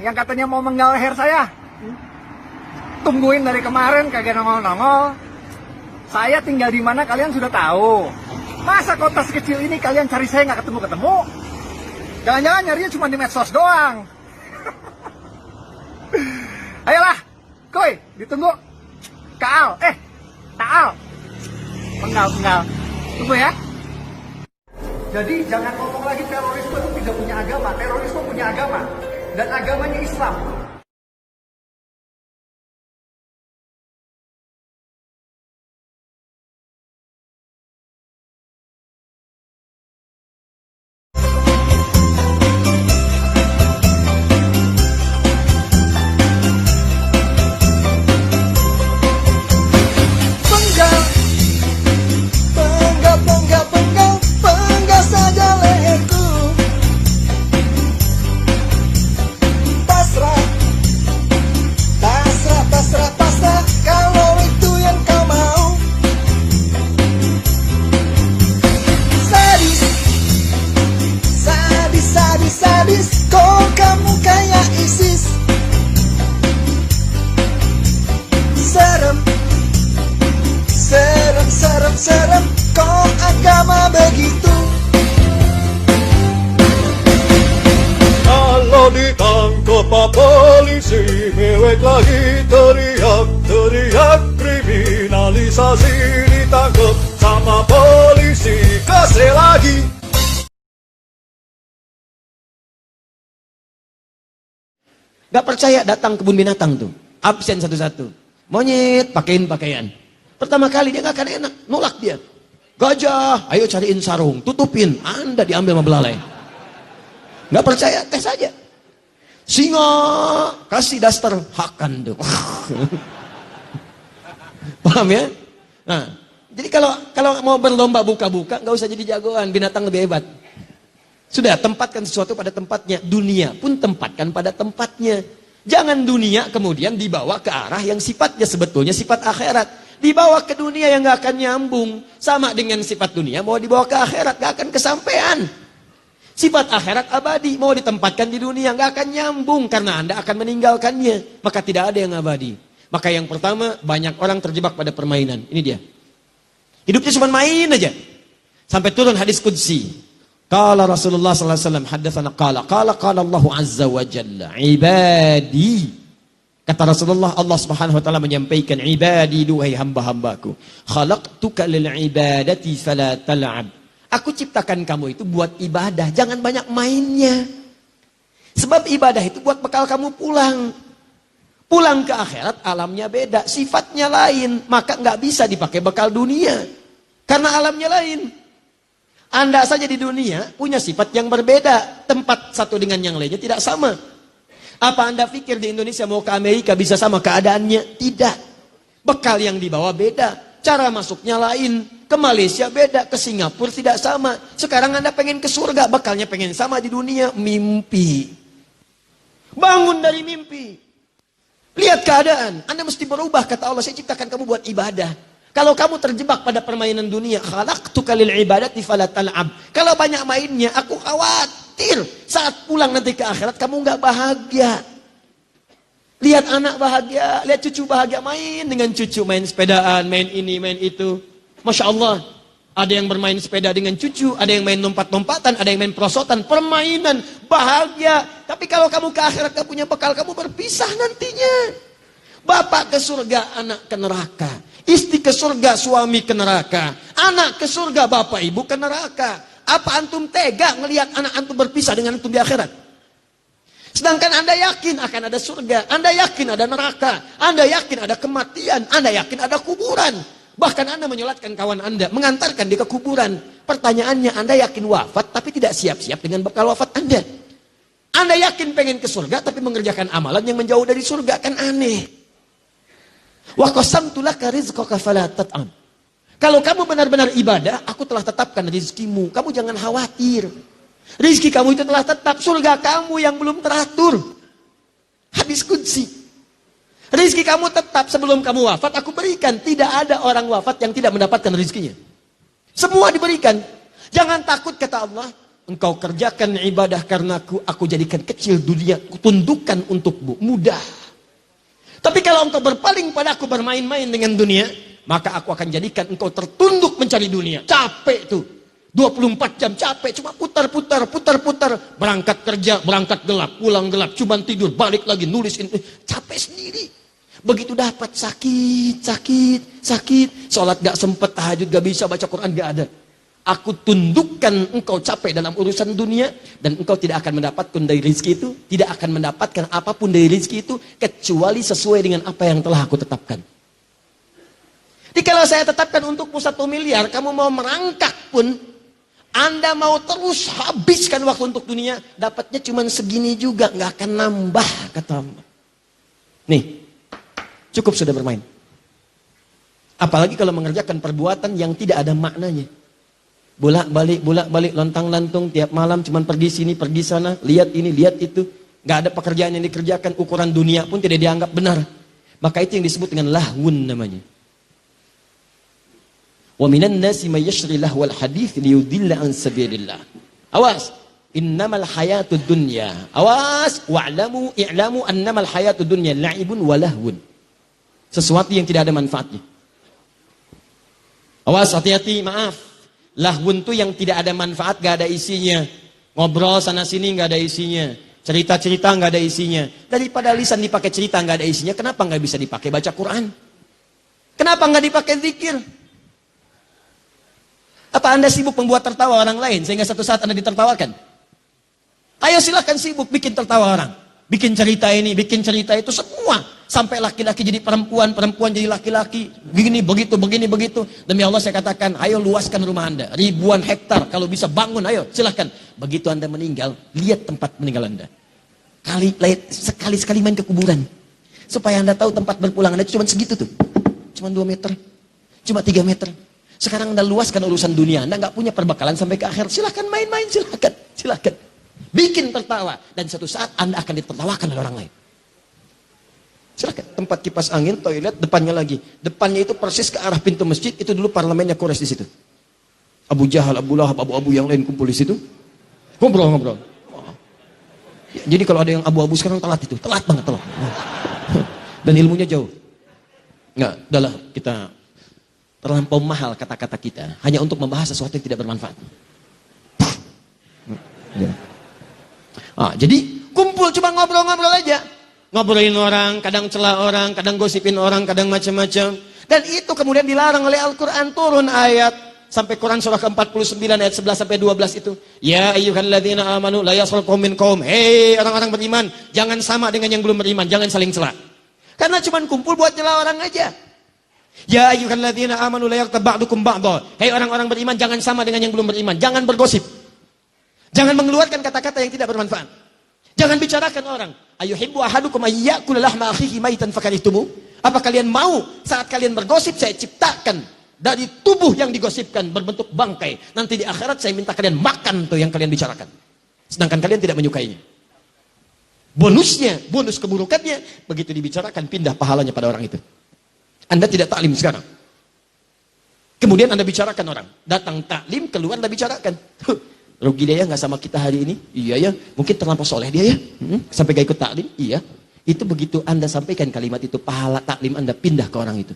yang katanya mau menggal leher saya. Tungguin dari kemarin kagak nongol-nongol. Saya tinggal di mana kalian sudah tahu. Masa kota sekecil ini kalian cari saya nggak ketemu-ketemu? Jangan-jangan nyarinya cuma di medsos doang. Ayolah, Koy, ditunggu. Kaal, Taal. Penggal. Tunggu ya. Jadi jangan ngomong lagi terorisme itu tidak punya agama. Terorisme punya agama. Dan agamanya Islam. Penggal saja leherku. Pasrah, kalau itu yang kau mau. Sadis, kok kamu kayak ISIS. Serem, kok agama begitu. Kalau ditangkap pak polisi, mewek lagi teriak kriminalisasi. Ditangkap sama polisi, kasih lagi. Gak percaya datang kebun binatang tuh, absen satu-satu. Monyet pakein pakaian. Pertama kali dia gak akan enak, nolak dia. Gajah, ayo cariin sarung, tutupin, Anda diambil sama belalai. Gak percaya, tes aja. Singa, kasih daster, hakan tuh. Paham ya? Nah, jadi kalau mau berlomba buka-buka, gak usah jadi jagoan, binatang lebih hebat. Sudah, tempatkan sesuatu pada tempatnya. Dunia pun tempatkan pada tempatnya. Jangan dunia kemudian dibawa ke arah yang sifatnya sebetulnya sifat akhirat. Dibawa ke dunia yang gak akan nyambung. Sama dengan sifat dunia, mau dibawa ke akhirat, gak akan kesampaian. Sifat akhirat abadi, mau ditempatkan di dunia, gak akan nyambung. Karena Anda akan meninggalkannya. Maka tidak ada yang abadi. Maka yang pertama, banyak orang terjebak pada permainan. Ini dia. Hidupnya cuma main aja. Sampai turun hadis qudsi. Qala Rasulullah sallallahu alaihi wasallam haddatsana qala Allah azza wa jalla ibadi. Kata Rasulullah, Allah Subhanahu wa taala menyampaikan, ibadi, duhai hamba-hambaku, khalaqtuka lil ibadati fala tal'ab. Aku ciptakan kamu itu buat ibadah, jangan banyak mainnya. Sebab ibadah itu buat bekal kamu pulang. Pulang ke akhirat alamnya beda, sifatnya lain, maka nggak bisa dipakai bekal dunia. Karena alamnya lain. Anda saja di dunia punya sifat yang berbeda. Tempat satu dengan yang lainnya tidak sama. Apa Anda pikir di Indonesia mau ke Amerika bisa sama keadaannya? Tidak. Bekal yang dibawa beda. Cara masuknya lain. Ke Malaysia beda. Ke Singapura tidak sama. Sekarang Anda pengen ke surga. Bekalnya pengen sama di dunia. Mimpi. Bangun dari mimpi. Lihat keadaan. Anda mesti berubah. Kata Allah, saya ciptakan kamu buat ibadah. Kalau kamu terjebak pada permainan dunia, khalaqtuka lil ibadati fala tal'ab. Kalau banyak mainnya, aku khawatir saat pulang nanti ke akhirat kamu nggak bahagia. Lihat anak bahagia, lihat cucu bahagia, main dengan cucu, main sepedaan, main ini, main itu. Masya Allah, ada yang bermain sepeda dengan cucu, ada yang main lompat-lompatan, ada yang main perosotan, permainan, bahagia. Tapi kalau kamu ke akhirat gak punya bekal, kamu berpisah nantinya. Bapak ke surga, anak ke neraka. Istri ke surga, suami ke neraka. Anak ke surga, bapak ibu ke neraka. Apa antum tega melihat anak antum berpisah dengan antum di akhirat? Sedangkan Anda yakin akan ada surga. Anda yakin ada neraka. Anda yakin ada kematian. Anda yakin ada kuburan. Bahkan Anda menyolatkan kawan Anda, mengantarkan dia ke kuburan. Pertanyaannya, Anda yakin wafat tapi tidak siap-siap dengan bekal wafat Anda. Anda yakin pengen ke surga tapi mengerjakan amalan yang menjauh dari surga, kan aneh. Wa qasamtu laka rizqaka fala tat'am. Kalau kamu benar-benar ibadah, aku telah tetapkan rizkimu. Kamu jangan khawatir. Rizki kamu itu telah tetap, surga kamu yang belum teratur. Hadis qudsi. Rizki kamu tetap sebelum kamu wafat, aku berikan. Tidak ada orang wafat yang tidak mendapatkan rizkinya. Semua diberikan. Jangan takut, kata Allah. engkau kerjakan ibadah karena aku jadikan kecil dunia, tundukkan untukmu, mudah. Tapi kalau engkau berpaling padaku bermain-main dengan dunia, maka aku akan jadikan engkau tertunduk mencari dunia. Capek tuh. 24 jam capek, cuma putar-putar, berangkat kerja, berangkat gelap, pulang gelap, cuma tidur, balik lagi, nulis ini, capek sendiri. Begitu dapat sakit, sholat gak sempet, tahajud gak bisa, baca Quran gak ada. Aku tundukkan engkau capek dalam urusan dunia, dan engkau tidak akan mendapatkan dari rezeki itu, tidak akan mendapatkan apapun dari rezeki itu, kecuali sesuai dengan apa yang telah aku tetapkan. Jadi kalau saya tetapkan untukmu 1 miliar, kamu mau merangkak pun, Anda mau terus habiskan waktu untuk dunia, dapatnya cuma segini juga, nggak akan nambah, kata Allah. Nih, cukup sudah bermain. Apalagi kalau mengerjakan perbuatan yang tidak ada maknanya. Bolak-balik, lontang-lantung, tiap malam cuma pergi sini, pergi sana, lihat ini, lihat itu. Nggak ada pekerjaan yang dikerjakan, ukuran dunia pun tidak dianggap benar. Maka itu yang disebut dengan lahwun namanya. Wa minan nasi may yashri lahwal hadits liyudilla an sabilillah. Awas, innamal hayatud dunya. Awas, i'lamu annamal hayatud dunya la'ibun wa lahwun. Sesuatu yang tidak ada manfaatnya. Awas, hati-hati, maaf. Lahwun itu yang tidak ada manfaat, gak ada isinya. Ngobrol sana sini gak ada isinya. Cerita-cerita gak ada isinya. Daripada lisan dipakai cerita gak ada isinya, kenapa gak bisa dipakai baca Quran? Kenapa gak dipakai zikir? Apa Anda sibuk membuat tertawa orang lain sehingga satu saat Anda ditertawakan? Ayo silahkan sibuk bikin tertawa orang. Bikin cerita ini, bikin cerita itu, semua. Sampai laki-laki jadi perempuan, perempuan jadi laki-laki. Begini, begitu. Demi Allah saya katakan, ayo luaskan rumah Anda. Ribuan hektar, kalau bisa bangun, ayo silahkan. Begitu Anda meninggal, lihat tempat meninggal Anda. Sekali-sekali main ke kuburan. Supaya Anda tahu tempat berpulang Anda cuma segitu tuh. Cuma 2 meter, cuma 3 meter. Sekarang Anda luaskan urusan dunia, Anda nggak punya perbekalan sampai ke akhir. Silahkan main-main, silahkan. Bikin tertawa, dan suatu saat Anda akan ditertawakan oleh orang lain. Silahkan, tempat kipas angin, toilet, depannya lagi. Depannya itu persis ke arah pintu masjid, itu dulu parlemennya Quraisy di situ. Abu Jahal, Abu Lahab, abu-abu yang lain kumpul di situ. Ngobrol. Jadi kalau ada yang abu-abu sekarang telat banget. Dan ilmunya jauh. Nggak, udahlah kita terlampau mahal kata-kata kita hanya untuk membahas sesuatu yang tidak bermanfaat. Jadi kumpul cuma ngobrol-ngobrol aja. Ngobrolin orang, kadang celah orang, kadang gosipin orang, kadang macam-macam. Dan itu kemudian dilarang oleh Al-Quran, turun ayat sampai Quran surah ke-49 ayat 11 sampai 12 itu. Ya ayyuhalladzina amanu la yaskhar qaumin min qaum. Hei orang-orang beriman, jangan sama dengan yang belum beriman, jangan saling celah. Karena cuma kumpul buat celah orang aja. Ya ayyuhalladzina amanu la yaghtab ba'dukum ba'dha. Hei orang-orang beriman, jangan sama dengan yang belum beriman, jangan bergosip. Jangan mengeluarkan kata-kata yang tidak bermanfaat. Jangan bicarakan orang. Ayuhibbu ahadukum ayyakula lahma akhihi maitan fakarihtumu? Apa kalian mau saat kalian bergosip saya ciptakan dari tubuh yang digosipkan berbentuk bangkai. Nanti di akhirat saya minta kalian makan tuh yang kalian bicarakan. Sedangkan kalian tidak menyukainya. Bonusnya, bonus keburukannya, begitu dibicarakan pindah pahalanya pada orang itu. Anda tidak taklim sekarang. Kemudian Anda bicarakan orang. Datang taklim, keluar Anda bicarakan. Rugi dia ya nggak sama kita hari ini? Iya ya, mungkin terlampau soleh dia ya. Sampai gak ikut taklim? Iya. Itu begitu Anda sampaikan kalimat itu, pahala taklim Anda pindah ke orang itu.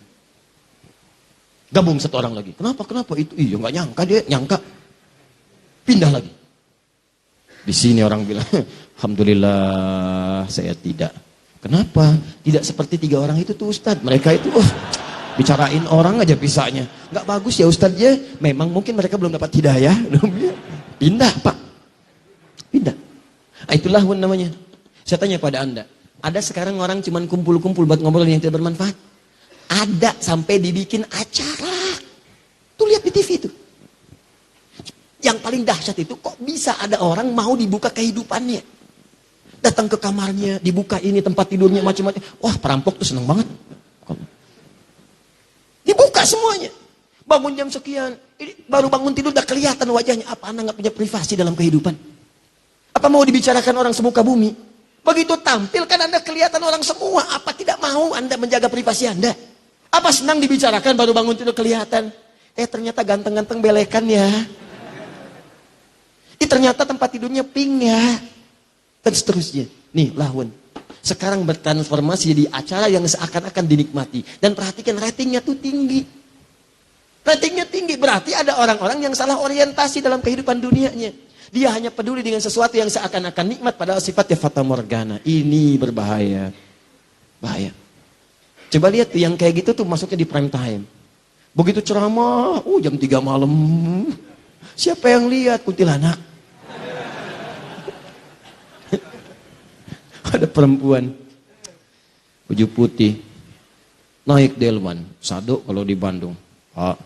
Gabung satu orang lagi. Kenapa itu? Iya nggak nyangka dia, nyangka. Pindah lagi. Di sini orang bilang, alhamdulillah saya tidak. Kenapa? Tidak seperti 3 orang itu tuh Ustadz. Mereka itu bicarain orang aja pisahnya. Nggak bagus ya Ustadz ya. Memang mungkin mereka belum dapat hidayah. Pindah Pak. Pindah. Itulah namanya. Saya tanya pada Anda. Ada sekarang orang cuma kumpul-kumpul buat ngobrol yang tidak bermanfaat. Ada sampai dibikin acara. Tuh lihat di TV itu. Yang paling dahsyat itu kok bisa ada orang mau dibuka kehidupannya. Datang ke kamarnya, dibuka ini tempat tidurnya macam-macam. Wah, perampok tuh senang banget. Dibuka semuanya. Bangun jam sekian, baru bangun tidur udah kelihatan wajahnya. Apa Anda nggak punya privasi dalam kehidupan? Apa mau dibicarakan orang semuka bumi? Begitu tampil kan Anda kelihatan orang semua. Apa tidak mau Anda menjaga privasi Anda? Apa senang dibicarakan baru bangun tidur kelihatan? Ternyata ganteng-ganteng belekan ya. Ternyata tempat tidurnya pink ya. Dan seterusnya. Nih, lahun. Sekarang bertransformasi jadi acara yang seakan-akan dinikmati. Dan perhatikan ratingnya tuh tinggi. Ratingnya tinggi, berarti ada orang-orang yang salah orientasi dalam kehidupan dunianya. Dia hanya peduli dengan sesuatu yang seakan-akan nikmat, padahal sifatnya fata morgana. Ini berbahaya. Bahaya. Coba lihat tuh, yang kayak gitu tuh masuknya di prime time. Begitu ceramah, jam 3 malam. Siapa yang lihat? Kuntilanak. Ada perempuan baju putih naik delman sado kalau di Bandung. Pak,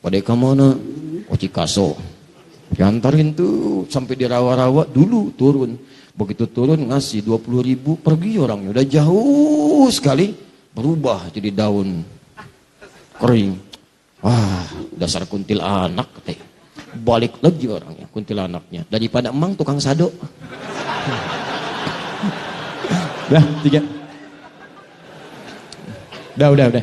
pada kemana? Cikaso. Diantarin tuh sampai di rawa-rawa dulu turun. Begitu turun ngasih 20.000, pergi orangnya udah jauh sekali berubah jadi daun kering. Wah, dasar kuntilanak katanya. Balik lagi orangnya kuntilanaknya daripada emang tukang sado. Udah, 3. Udah.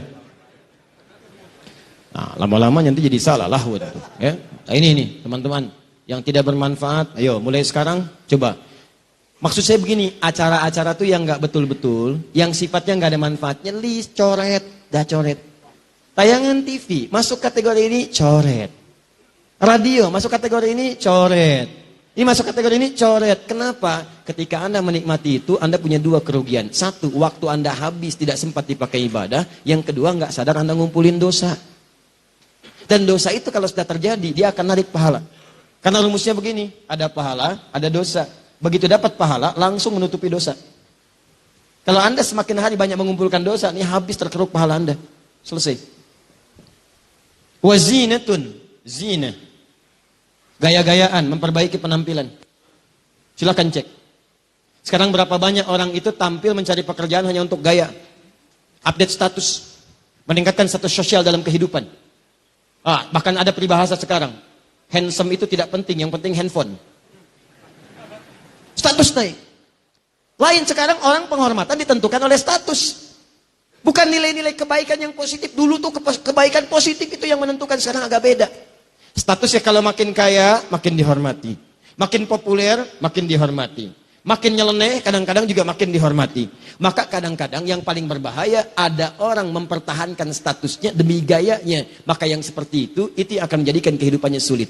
Nah, lama-lama nanti jadi salah lahun tuh, ya. Nah, ini teman-teman yang tidak bermanfaat. Ayo, mulai sekarang coba. Maksud saya begini, acara-acara tuh yang nggak betul-betul, yang sifatnya nggak ada manfaatnya, list, coret, coret. Tayangan TV masuk kategori ini, coret. Radio masuk kategori ini, coret. Ini masuk kategori ini, coret. Kenapa? Ketika Anda menikmati itu, Anda punya 2 kerugian. 1, waktu Anda habis tidak sempat dipakai ibadah. Yang kedua, nggak sadar Anda ngumpulin dosa. Dan dosa itu kalau sudah terjadi, dia akan narik pahala. Karena rumusnya begini, ada pahala, ada dosa. Begitu dapat pahala, langsung menutupi dosa. Kalau Anda semakin hari banyak mengumpulkan dosa, ini habis terkeruk pahala Anda. Selesai. Wazinatun, zina. Gaya-gayaan, memperbaiki penampilan. Silakan cek. Sekarang berapa banyak orang itu tampil mencari pekerjaan hanya untuk gaya. Update status. Meningkatkan status sosial dalam kehidupan. Bahkan ada peribahasa sekarang. Handsome itu tidak penting, yang penting handphone. Status naik. Lain sekarang orang penghormatan ditentukan oleh status. Bukan nilai-nilai kebaikan yang positif. Dulu tuh kebaikan positif itu yang menentukan, sekarang agak beda. Statusnya kalau makin kaya, makin dihormati. Makin populer, makin dihormati. Makin nyeleneh, kadang-kadang juga makin dihormati. Maka kadang-kadang yang paling berbahaya, ada orang mempertahankan statusnya demi gayanya. Maka yang seperti itu akan menjadikan kehidupannya sulit.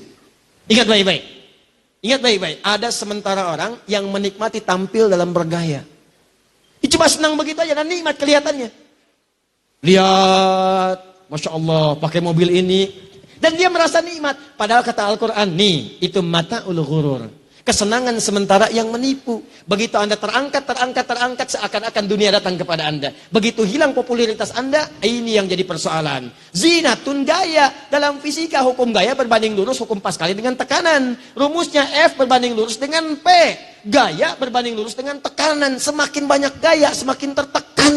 Ingat baik-baik. Ingat baik-baik. Ada sementara orang yang menikmati tampil dalam bergaya. Cuma senang begitu aja dan nikmat kelihatannya. Lihat, Masya Allah, pakai mobil ini. Dan dia merasa nikmat. Padahal kata Al-Quran, nih, itu mata'ul ghurur. Kesenangan sementara yang menipu. Begitu Anda terangkat, seakan-akan dunia datang kepada Anda. Begitu hilang popularitas Anda, ini yang jadi persoalan. Zinatun gaya. Dalam fisika, hukum gaya berbanding lurus, hukum Pascal dengan tekanan. Rumusnya F berbanding lurus dengan P. Gaya berbanding lurus dengan tekanan. Semakin banyak gaya, semakin tertekan.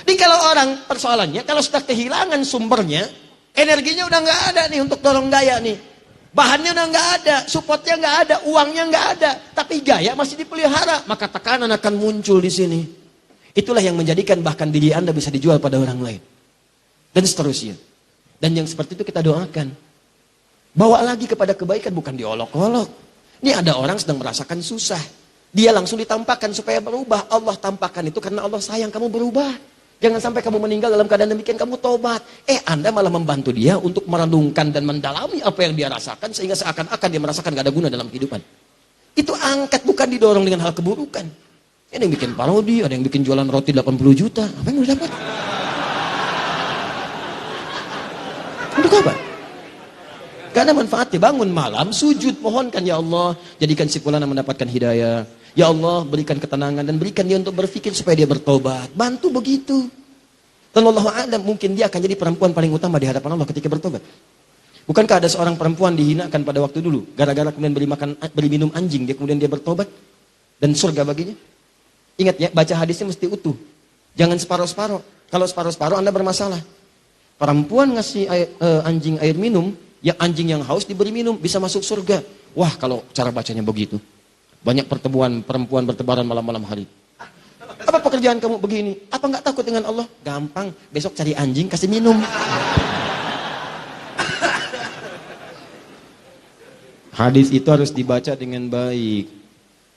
Jadi kalau orang persoalannya, kalau sudah kehilangan sumbernya, energinya udah nggak ada nih untuk dorong gaya nih. Bahannya udah nggak ada, supportnya nggak ada, uangnya nggak ada, tapi gaya masih dipelihara, maka tekanan akan muncul di sini. Itulah yang menjadikan bahkan diri Anda bisa dijual pada orang lain. Dan seterusnya. Dan yang seperti itu kita doakan. Bawa lagi kepada kebaikan, bukan diolok-olok. Ini ada orang sedang merasakan susah. Dia langsung ditampakkan supaya berubah. Allah tampakkan itu karena Allah sayang kamu berubah. Jangan sampai kamu meninggal dalam keadaan demikian, kamu tobat. Anda malah membantu dia untuk merenungkan dan mendalami apa yang dia rasakan, sehingga seakan-akan dia merasakan gak ada guna dalam kehidupan. Itu angkat, bukan didorong dengan hal keburukan. Ada yang bikin parodi, ada yang bikin jualan roti 80 juta. Apa yang mau dapat? Untuk apa? Gak ada manfaatnya. Bangun malam, sujud, pohonkan, ya Allah, jadikan si fulan mendapatkan hidayah. Ya Allah, berikan ketenangan dan berikan dia untuk berpikir supaya dia bertobat. Bantu begitu. Dan Allah a'lam, mungkin dia akan jadi perempuan paling utama di hadapan Allah ketika bertobat. Bukankah ada seorang perempuan dihinakan pada waktu dulu, gara-gara kemudian beri minum anjing, dia kemudian dia bertobat dan surga baginya? Ingat ya, baca hadisnya mesti utuh. Jangan separuh-separuh. Kalau separuh-separuh Anda bermasalah. Perempuan ngasih anjing air minum, yang anjing yang haus diberi minum, bisa masuk surga. Wah, kalau cara bacanya begitu. Banyak pertemuan perempuan bertebaran malam-malam hari. Apa pekerjaan kamu begini? Apa nggak takut dengan Allah? Gampang, besok cari anjing kasih minum. Hadis itu harus dibaca dengan baik.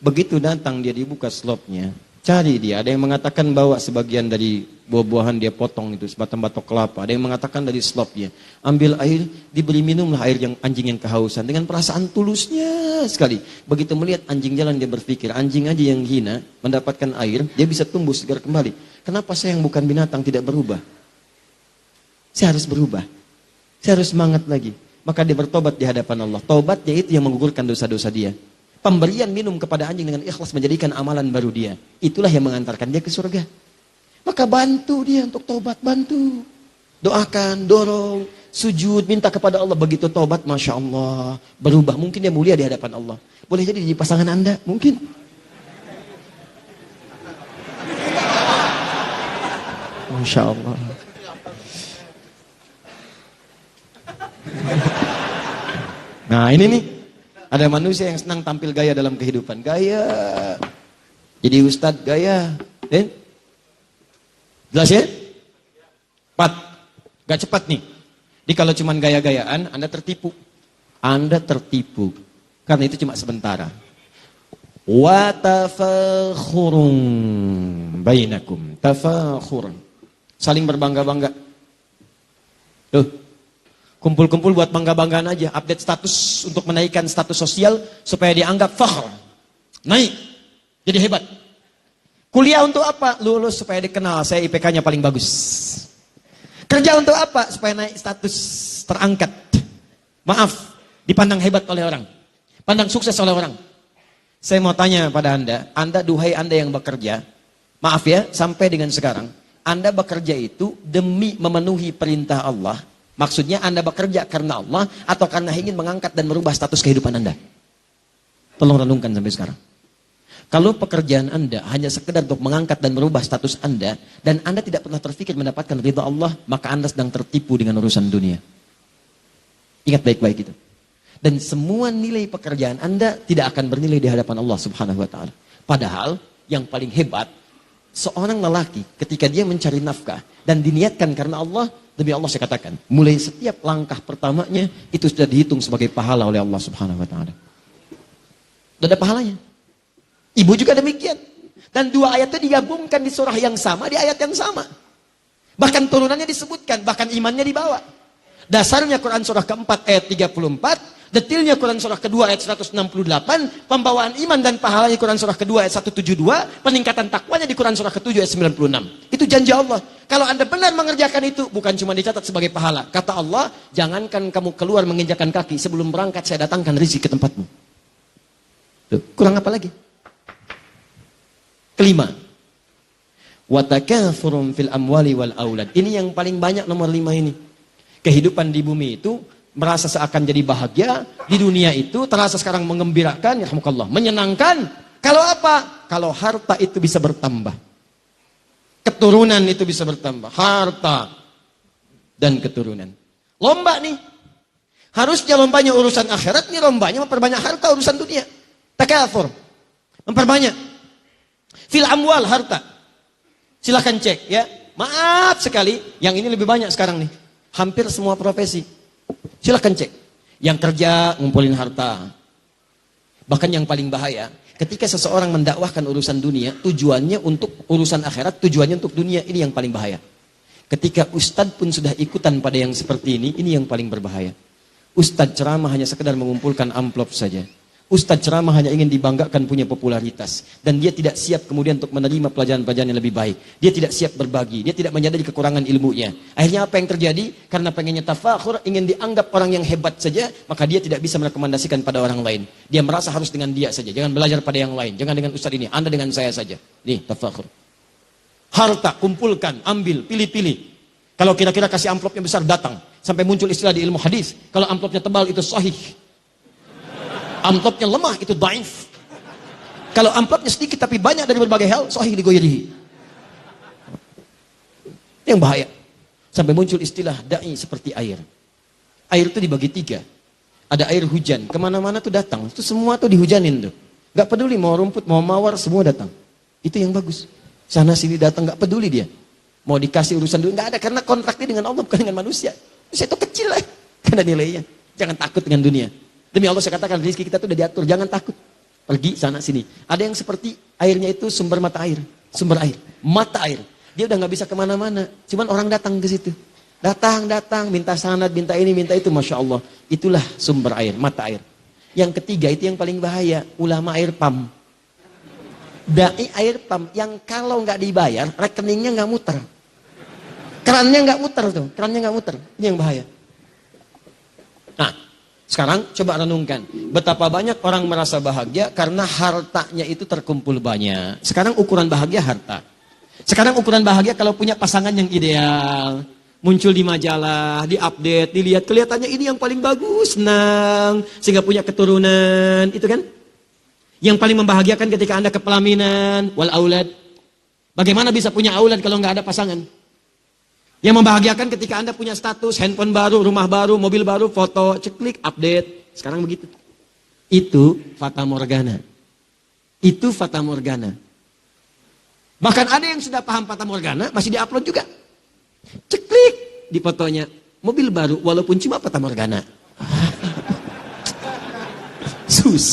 Begitu datang dia dibuka slopnya, cari dia. Ada yang mengatakan bawa sebagian dari buah-buahan dia potong itu, sebatang batok kelapa. Ada yang mengatakan dari slopnya. Ambil air, diberi minumlah air yang anjing yang kehausan. Dengan perasaan tulusnya sekali. Begitu melihat anjing jalan dia berpikir, anjing aja yang hina mendapatkan air, dia bisa tumbuh segar kembali. Kenapa saya yang bukan binatang tidak berubah? Saya harus berubah. Saya harus semangat lagi. Maka dia bertobat di hadapan Allah. Tobatnya itu yang menggugurkan dosa-dosa dia. Pemberian minum kepada anjing dengan ikhlas menjadikan amalan baru dia. Itulah yang mengantarkan dia ke surga. Maka bantu dia untuk tobat, bantu. Doakan, dorong, sujud, minta kepada Allah. Begitu tobat, Masya Allah, berubah. Mungkin dia mulia di hadapan Allah. Boleh jadi di pasangan Anda, mungkin. Masya Allah. Nah ini nih. Ada manusia yang senang tampil gaya dalam kehidupan. Gaya. Jadi ustadz gaya. Jelas ya? 4. Gak cepat nih. Jadi kalau cuma gaya-gayaan, Anda tertipu. Anda tertipu. Karena itu cuma sementara. Wa tafakhurun bainakum. Tafakhurun. Saling berbangga-bangga. Tuh. Kumpul-kumpul buat bangga-banggaan aja. Update status untuk menaikkan status sosial supaya dianggap fakhr. Naik. Jadi hebat. Kuliah untuk apa? Lulus supaya dikenal. Saya IPK-nya paling bagus. Kerja untuk apa? Supaya naik status. Terangkat. Maaf. Dipandang hebat oleh orang. Pandang sukses oleh orang. Saya mau tanya pada Anda duhai Anda yang bekerja. Maaf ya, sampai dengan sekarang. Anda bekerja itu demi memenuhi perintah Allah. Maksudnya Anda bekerja karena Allah atau karena ingin mengangkat dan merubah status kehidupan Anda? Tolong renungkan sampai sekarang. Kalau pekerjaan Anda hanya sekedar untuk mengangkat dan merubah status Anda dan Anda tidak pernah terpikir mendapatkan ridha Allah, maka Anda sedang tertipu dengan urusan dunia. Ingat baik-baik itu. Dan semua nilai pekerjaan Anda tidak akan bernilai di hadapan Allah Subhanahu wa taala. Padahal yang paling hebat seorang lelaki ketika dia mencari nafkah dan diniatkan karena Allah, demi Allah saya katakan, mulai setiap langkah pertamanya itu sudah dihitung sebagai pahala oleh Allah Subhanahu wa taala. Sudah ada pahalanya. Ibu juga demikian. Dan dua ayat itu digabungkan di surah yang sama, di ayat yang sama. Bahkan turunannya disebutkan, bahkan imannya dibawa. Dasarnya Quran surah keempat ayat 34, detilnya Quran surah kedua ayat 168, pembawaan iman dan pahalanya Quran surah kedua ayat 172, peningkatan takwanya di Quran surah ketujuh ayat 96. Itu janji Allah. Kalau Anda benar mengerjakan itu, bukan cuma dicatat sebagai pahala. Kata Allah, jangankan kamu keluar menginjakan kaki, sebelum berangkat saya datangkan rezeki ke tempatmu. Tuh, kurang apa lagi? Kelima. Watakathurun fil amwali wal aulad. Ini yang paling banyak nomor 5 ini. Kehidupan di bumi itu merasa seakan jadi bahagia, di dunia itu terasa sekarang menggembirakan, yarhamukallah, menyenangkan. Kalau apa? Kalau harta itu bisa bertambah. Keturunan itu bisa bertambah. Harta dan keturunan. Lomba nih. Harusnya lombanya urusan akhirat, nih lombanya memperbanyak harta urusan dunia. Takatsur. Memperbanyak. Fil amwal, harta. Silahkan cek ya. Maaf sekali, yang ini lebih banyak sekarang nih. Hampir semua profesi. Silahkan cek. Yang kerja ngumpulin harta. Bahkan yang paling bahaya, ketika seseorang mendakwahkan urusan dunia, tujuannya untuk urusan akhirat, tujuannya untuk dunia, ini yang paling bahaya. Ketika ustadz pun sudah ikutan pada yang seperti ini yang paling berbahaya. Ustadz ceramah hanya sekedar mengumpulkan amplop saja. Ustadz ceramah hanya ingin dibanggakan punya popularitas. Dan dia tidak siap kemudian untuk menerima pelajaran-pelajaran yang lebih baik. Dia tidak siap berbagi. Dia tidak menyadari kekurangan ilmunya. Akhirnya apa yang terjadi? Karena pengennya tafakhur, ingin dianggap orang yang hebat saja, maka dia tidak bisa merekomendasikan pada orang lain. Dia merasa harus dengan dia saja. Jangan belajar pada yang lain. Jangan dengan ustadz ini. Anda dengan saya saja. Nih, tafakhur. Harta, kumpulkan, ambil, pilih-pilih. Kalau kira-kira kasih amplopnya besar, datang. Sampai muncul istilah di ilmu hadis. Kalau amplopnya tebal, itu sahih. Amplopnya lemah, itu dhaif. Kalau amplopnya sedikit tapi banyak dari berbagai hal, sahih ligoyrihi. Yang bahaya. Sampai muncul istilah da'i seperti air. Air itu dibagi 3. Ada air hujan, kemana-mana tuh datang. Itu semua tuh dihujanin tuh. Gak peduli mau rumput, mau mawar, semua datang. Itu yang bagus. Sana sini datang, gak peduli dia. Mau dikasih urusan dulu, gak ada. Karena kontraknya dengan Allah, bukan dengan manusia. Manusia itu kecil lah. Karena nilainya. Jangan takut dengan dunia. Demi Allah saya katakan rezeki kita itu udah diatur, jangan takut. Pergi sana sini. Ada yang seperti airnya itu sumber mata air, mata air. Dia udah nggak bisa kemana-mana, cuman orang datang ke situ. Datang, minta sanad, minta ini, minta itu, Masya Allah. Itulah sumber air, mata air. Yang ketiga itu yang paling bahaya, ulama air pam. Dai air pam, yang kalau nggak dibayar, rekeningnya nggak muter. Kerannya nggak muter tuh, Ini yang bahaya. Nah, sekarang coba renungkan. Betapa banyak orang merasa bahagia karena hartanya itu terkumpul banyak. Sekarang ukuran bahagia harta. Sekarang ukuran bahagia kalau punya pasangan yang ideal. Muncul di majalah, di-update, dilihat. Kelihatannya ini yang paling bagus, senang. Sehingga punya keturunan, itu kan? Yang paling membahagiakan ketika Anda kepelaminan, wal aulad. Bagaimana bisa punya aulad kalau nggak ada pasangan? Yang membahagiakan ketika Anda punya status, handphone baru, rumah baru, mobil baru, foto, ceklik, update. Sekarang begitu. Itu fata morgana. Bahkan ada yang sudah paham fata morgana, masih di-upload juga. Ceklik di fotonya. Mobil baru, walaupun cuma fata morgana. Susah.